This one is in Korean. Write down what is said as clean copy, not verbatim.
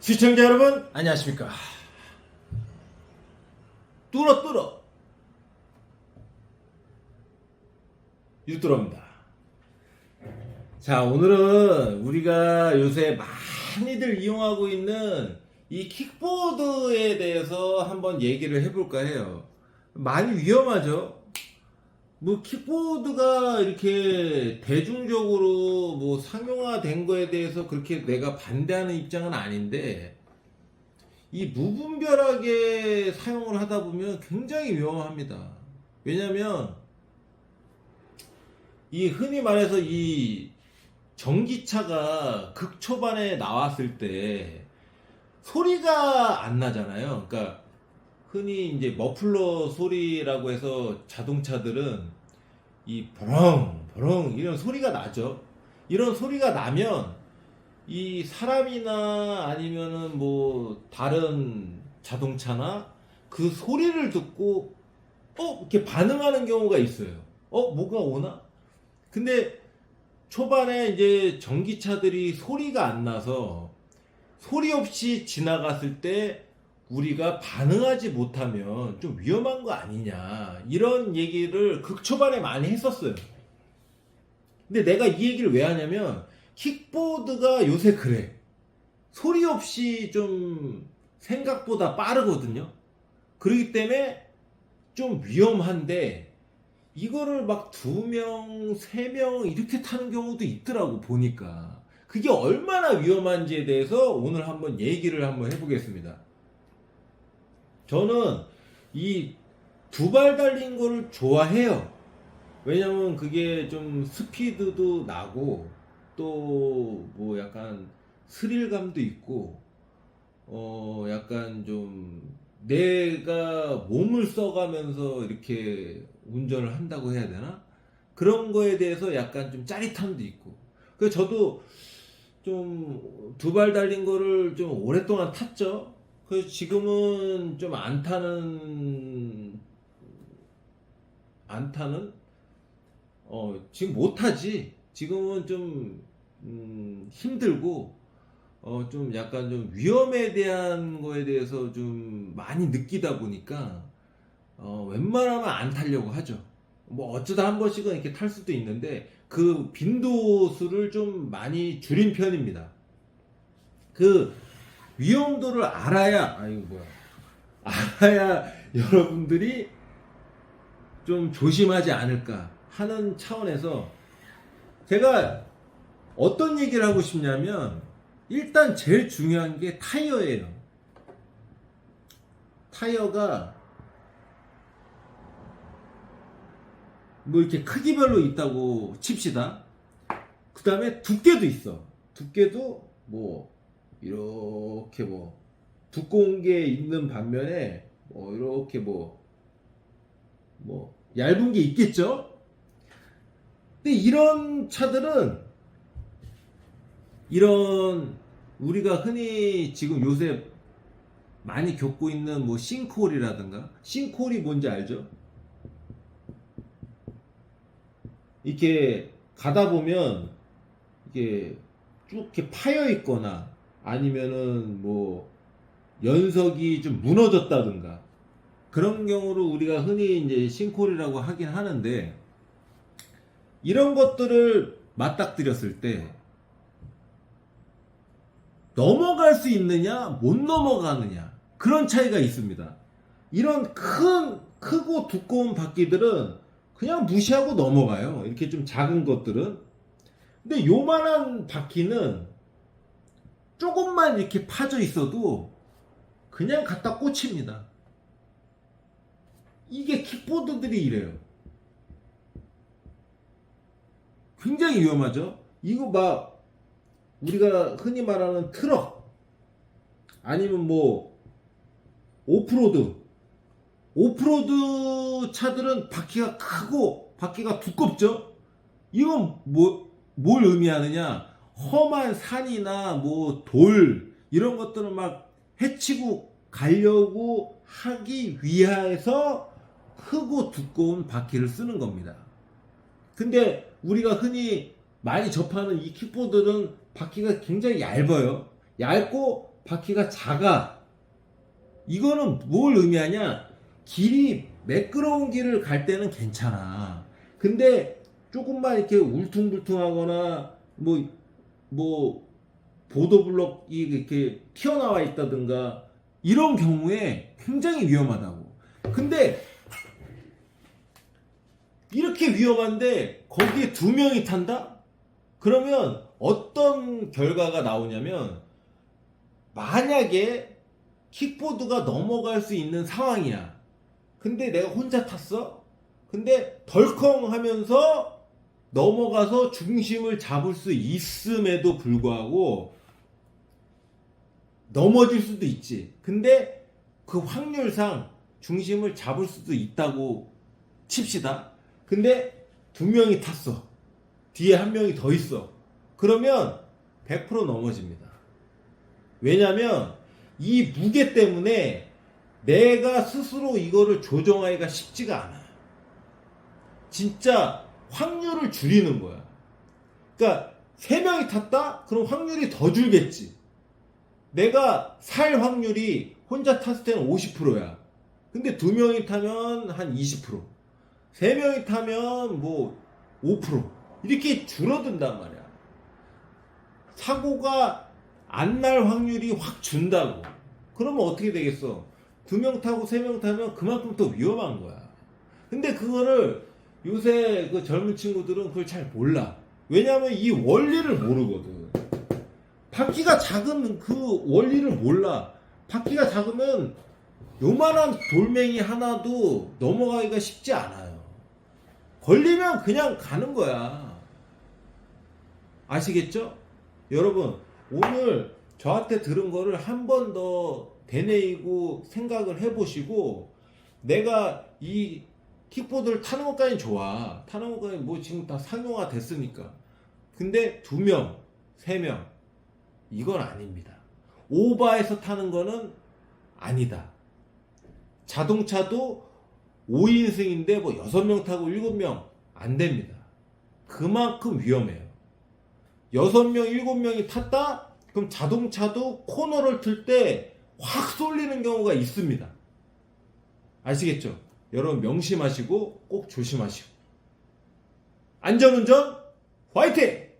시청자 여러분 안녕하십니까. 뚫어 유뚫어입니다. 자, 오늘은 우리가 요새 많이들 이용하고 있는 이 킥보드에 대해서 한번 얘기를 해볼까 해요. 많이 위험하죠. 뭐 킥보드가 이렇게 대중적으로 뭐 상용화된 거에 대해서 그렇게 내가 반대하는 입장은 아닌데, 이 무분별하게 사용을 하다 보면 굉장히 위험합니다. 왜냐면 이 흔히 말해서 이 전기차가 극초반에 나왔을 때 소리가 안 나잖아요. 그러니까 흔히 이제 머플러 소리라고 해서 자동차들은 이 버렁 이런 소리가 나죠. 이런 소리가 나면 이 사람이나 아니면은 뭐 다른 자동차나 그 소리를 듣고 이렇게 반응하는 경우가 있어요. 뭐가 오나? 근데 초반에 이제 전기차들이 소리가 안 나서 소리 없이 지나갔을 때 우리가 반응하지 못하면 좀 위험한 거 아니냐, 이런 얘기를 극초반에 많이 했었어요. 근데 내가 이 얘기를 왜 하냐면 킥보드가 요새 그래. 소리 없이 좀 생각보다 빠르거든요. 그렇기 때문에 좀 위험한데, 이거를 막 2명, 3명 이렇게 타는 경우도 있더라고, 보니까. 그게 얼마나 위험한지에 대해서 오늘 한번 얘기를 한번 해보겠습니다. 저는 이 두 발 달린 거를 좋아해요. 왜냐면 그게 좀 스피드도 나고 또 뭐 약간 스릴감도 있고, 약간 좀 내가 몸을 써가면서 이렇게 운전을 한다고 해야 되나? 그런 거에 대해서 약간 좀 짜릿함도 있고. 그래서 저도 좀 두 발 달린 거를 좀 오랫동안 탔죠. 그래서 지금은 좀 안 타는, 지금 못 타지. 지금은 좀, 힘들고, 좀 약간 좀 위험에 대한 거에 대해서 좀 많이 느끼다 보니까, 웬만하면 안 타려고 하죠. 뭐 어쩌다 한 번씩은 이렇게 탈 수도 있는데, 그 빈도수를 좀 많이 줄인 편입니다. 그 위험도를 알아야, 알아야 여러분들이 좀 조심하지 않을까 하는 차원에서 제가 어떤 얘기를 하고 싶냐면, 일단 제일 중요한 게 타이어예요. 타이어가 뭐 이렇게 크기별로 있다고 칩시다. 그 다음에 두께도 있어. 두께도 뭐 이렇게 뭐 두꺼운 게 있는 반면에 뭐 이렇게 뭐 얇은 게 있겠죠. 근데 이런 차들은, 이런 우리가 흔히 지금 요새 많이 겪고 있는 뭐 싱크홀이라든가, 싱크홀이 뭔지 알죠? 이렇게 가다 보면 이게 쭉 이렇게 파여 있거나 아니면은 뭐 연석이 좀 무너졌다든가, 그런 경우로 우리가 흔히 이제 싱크홀이라고 하긴 하는데, 이런 것들을 맞닥뜨렸을 때 넘어갈 수 있느냐 못 넘어가느냐, 그런 차이가 있습니다. 이런 크고 두꺼운 바퀴들은 그냥 무시하고 넘어가요. 이렇게 좀 작은 것들은. 근데 요만한 바퀴는 조금만 이렇게 파져 있어도 그냥 갖다 꽂힙니다. 이게 킥보드들이 이래요. 굉장히 위험하죠. 이거 막 우리가 흔히 말하는 트럭, 아니면 뭐 오프로드 차들은 바퀴가 크고 바퀴가 두껍죠. 이건 뭘 의미하느냐? 험한 산이나 뭐 돌 이런 것들을 막 헤치고 가려고 하기 위해서 크고 두꺼운 바퀴를 쓰는 겁니다. 근데 우리가 흔히 많이 접하는 이 킥보드는 바퀴가 굉장히 얇아요. 얇고 바퀴가 작아. 이거는 뭘 의미하냐? 길이 매끄러운 길을 갈 때는 괜찮아. 근데 조금만 이렇게 울퉁불퉁하거나 뭐 보도블럭이 이렇게 튀어나와 있다든가 이런 경우에 굉장히 위험하다고. 근데 이렇게 위험한데 거기에 두 명이 탄다? 그러면 어떤 결과가 나오냐면, 만약에 킥보드가 넘어갈 수 있는 상황이야. 근데 내가 혼자 탔어? 근데 덜컹 하면서 넘어가서 중심을 잡을 수 있음에도 불구하고 넘어질 수도 있지. 근데 그 확률상 중심을 잡을 수도 있다고 칩시다. 근데 두 명이 탔어. 뒤에 한 명이 더 있어. 그러면 100% 넘어집니다. 왜냐면 이 무게 때문에 내가 스스로 이거를 조정하기가 쉽지가 않아요. 진짜 확률을 줄이는 거야. 그러니까 3명이 탔다? 그럼 확률이 더 줄겠지. 내가 살 확률이 혼자 탔을 때는 50%야. 근데 2명이 타면 한 20%, 3명이 타면 뭐 5% 이렇게 줄어든단 말이야. 사고가 안 날 확률이 확 준다고. 그러면 어떻게 되겠어? 2명 타고 3명 타면 그만큼 더 위험한 거야. 근데 그거를 요새 그 젊은 친구들은 그걸 잘 몰라. 왜냐하면 이 원리를 모르거든. 바퀴가 작은 그 원리를 몰라. 바퀴가 작으면 요만한 돌멩이 하나도 넘어가기가 쉽지 않아요. 걸리면 그냥 가는 거야. 아시겠죠? 여러분, 오늘 저한테 들은 거를 한 번 더 되뇌이고 생각을 해보시고, 내가 이 킥보드를 타는 것까지 좋아. 타는 것까지 뭐 지금 다 상용화 됐으니까. 근데 2명, 3명, 이건 아닙니다. 오버해서 타는 거는 아니다. 자동차도 5인승인데 뭐 6명 타고 7명 안 됩니다. 그만큼 위험해요. 6명, 7명이 탔다? 그럼 자동차도 코너를 틀 때 확 쏠리는 경우가 있습니다. 아시겠죠? 여러분 명심하시고 꼭 조심하시고. 안전운전 화이팅!